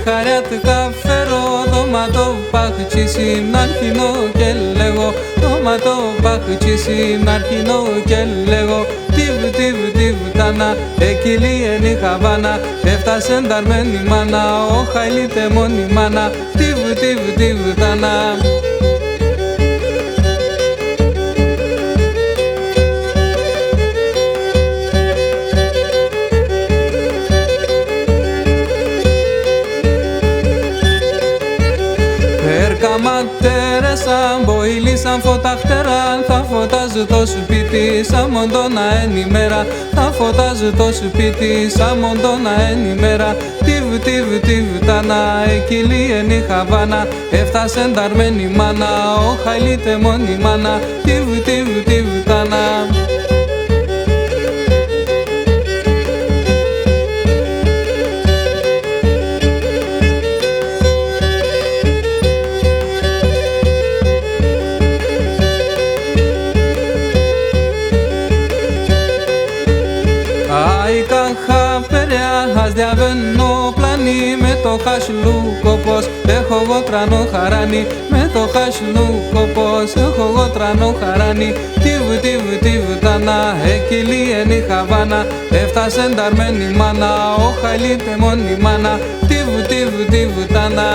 χαριάτικα φέρω δώματο παχτσίσι να αρχινώ και λέγω δώματο παχτσίσι να αρχινώ και λέγω τιβ τάνα εκειλή εν η Χαβάνα έφτασε νταρμένη μάνα ο χαϊλίτε μόνη μάνα τιβ τάνα. Ματέρεσαν, μποήλισαν φωταχτεράν. Θα φωτάζει το σπίτι σαν μοντόνα εν ημέρα. Θα φωτάζει το σπίτι σαν μοντόνα εν ημέρα. Τιβ τάνα, εκειλή εν η Χαβάνα έφτασε νταρμένη μάνα, ο χαϊλίτε μόνη μάνα. Τιβ τάνα. Ας διαβαίνω πλάνη με το χασλούκο πως έχω εγώ τρανό χαράνι. Με το χασλούκο πως έχω εγώ τρανό χαράνι. Τιβ τάνα, εκειλή εν η Χαβάνα έφτασε νταρμένη μάνα, ο χαϊλίτε μόνη μάνα. Τιβ τάνα.